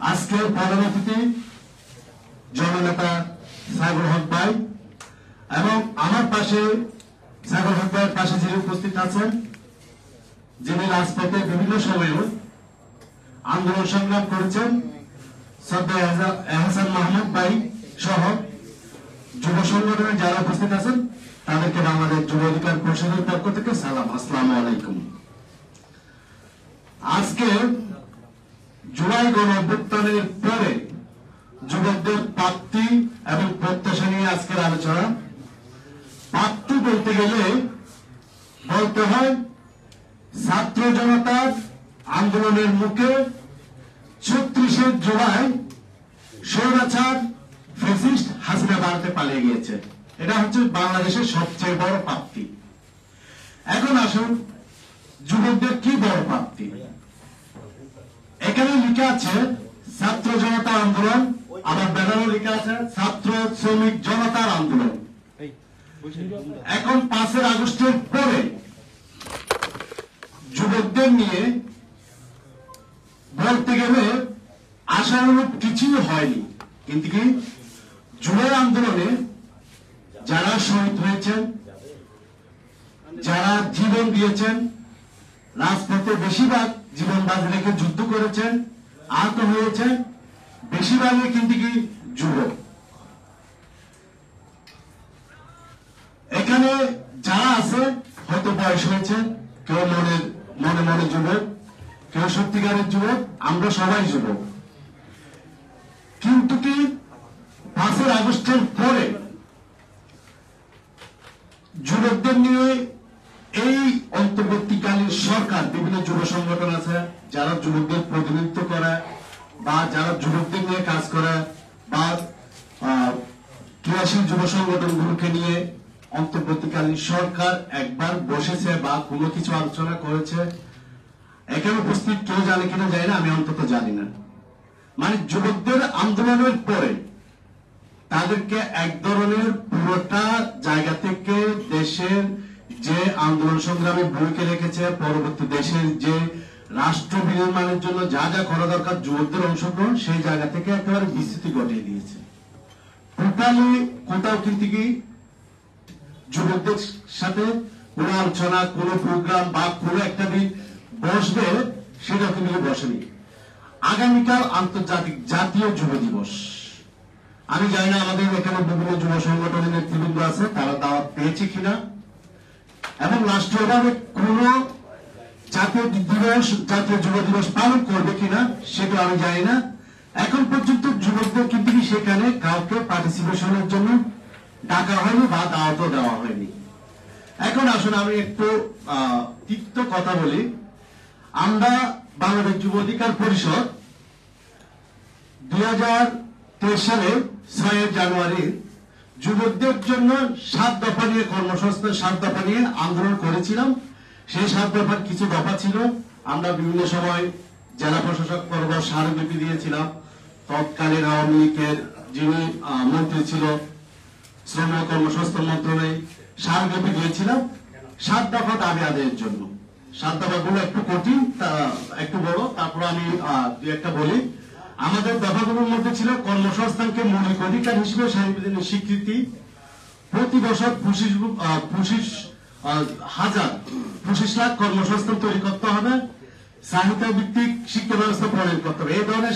আজকের প্রধান অতিথি জননেতা সাইফুল হক ভাই এবং আমার পাশে সাইফুল হক ভাইয়ের পাশে যিনি উপস্থিত আছেন, যিনি রাজপথে বিভিন্ন সময়ে আন্দোলন সংগ্রাম করেছেন, শ্রদ্ধেয় এহসান মাহমুদ ভাই সহ যুব সংগঠনে যারা উপস্থিত আছেন তাদেরকে বাংলাদেশ যুব অধিকার পরিষদের পক্ষ থেকে সালাম, আসসালামু আলাইকুম। আজকে জুলাই গণ অভ্যুত্থানের পরে যুবকদের প্রাপ্তি এবং প্রত্যাশা নিয়ে আজকের আলোচনা। প্রাপ্তি বলতে গেলে বলতে হয় ছাত্র জনতার আন্দোলনের মুখে ৩৬ জুলাই স্বৈরাচার ফ্যাসিস্ট হাসিনা ভারতে পালিয়ে গিয়েছে। এটা হচ্ছে বাংলাদেশের সবচেয়ে বড় প্রাপ্তি। এখন আসুন যুবকদের কি বড় প্রাপ্তি। এখানে লেখা আছে ছাত্র জনতার আন্দোলন, আবার ব্যানারও লেখা আছে ছাত্র শ্রমিক জনতার আন্দোলন। এখন ৫ আগস্টের পরে যুবকদের নিয়ে বলতে গেলে আশানুরূপ কিছুই হয়নি। কিন্তু কি জুলাই আন্দোলনে যারা শহীদ হয়েছেন, যারা জীবন দিয়েছেন, রাজপথে বেশিরভাগ জীবন বাজি রেখে যুদ্ধ করেছেন, আহত হয়েছেন, বেশিরভাগই কিন্তু কি যুবক। এখানে যারা আছে হয়তো বয়স হয়েছে, কেউ মনে মনে যুবক, কেউ সত্যিকারের যুবক, আমরা সবাই যুবক। কিন্তু কি ৫ আগস্টের পরে যুবকদের নিয়ে এই অন্তর্বর্তীকালীন সরকার, বিভিন্ন যুব সংগঠন আছে যারা যুবকদের প্রতিনিধিত্ব করে বা যারা যুবকদের নিয়ে কাজ করে বা ক্রিয়াশীল যুব সংগঠনগুলোকে নিয়ে অন্তর্বর্তীকালীন সরকার একবার বসেছে বা কোনো কিছু আলোচনা করেছে। এখানে উপস্থিত কেউ জানে কিনা জানি না, আমি অন্তত জানি না। মানে যুবকদের আন্দোলনের পরে তাদেরকে এক ধরনের পুরোটা জায়গা থেকে দেশের যে আন্দোলন সংগ্রামে ভূমিকা রেখেছে, পরবর্তী দেশের যে রাষ্ট্র বিনির্মাণের জন্য যা যা করা দরকার যুবকদের অংশগ্রহণ, সেই জায়গা থেকে একেবারে বিস্তৃতি ঘটিয়ে দিয়েছে। টোটালি কোথাও কিন্তু কি যুবকদের সাথে কোন আলোচনা, কোন প্রোগ্রাম বা কোন একটা দিন বসবে সেটা কিন্তু বসেনি। আগামীকাল আন্তর্জাতিক জাতীয় যুব দিবস। আমি জানি না আমাদের এখানে বিভিন্ন যুব সংগঠনের নেতৃবৃন্দ আছে, তারা দাওয়াত পেয়েছে কিনা এবং রাষ্ট্রীয়ভাবে কোন জাতীয় দিবস, জাতীয় যুব দিবস পালন করবে কিনা সেটা আমি জানি না। এখন পর্যন্ত যুবকদের কিন্তু সেখানে কাউকে পার্টিসিপেশনের জন্য ডাকা হয়নি বা দাওয়াতও দেওয়া হয়নি। এখন আসলে আমি একটু তিক্ত কথা বলি। আমরা বাংলাদেশ যুব অধিকার পরিষদ ২০২৩ সালে ৬ জানুয়ারি যুবকদের জন্য ৭ দফা নিয়ে কর্মসংস্থান, ৭ দফা নিয়ে আন্দোলন করেছিলাম। সেই ৭ দফার কিছু দফা ছিল, আমরা বিভিন্ন সময় জেলা প্রশাসক পর্যায়ে স্মারকলিপি দিয়েছিলাম। তৎকালীন আওয়ামী লীগের যিনি মন্ত্রী ছিল, শ্রম ও কর্মসংস্থান মন্ত্রণালয়ে স্মারকলিপি দিয়েছিলাম ৭ দফা দাবি আদায়ের জন্য। ৭ দফাগুলো একটু কঠিন, একটু বড়, তারপর আমি দুই একটা বলি। আমাদের দফাগুলোর মধ্যে ছিল কর্মসংস্থানকে মৌলিক অধিকার হিসেবে সাংবিধানিক স্বীকৃতি, প্রতি বছর ২৫ লাখ কর্মসংস্থান তৈরি করতে হবে, চাহিদা ভিত্তিক শিক্ষা ব্যবস্থা প্রণয়ন করতে হবে। এই ধরনের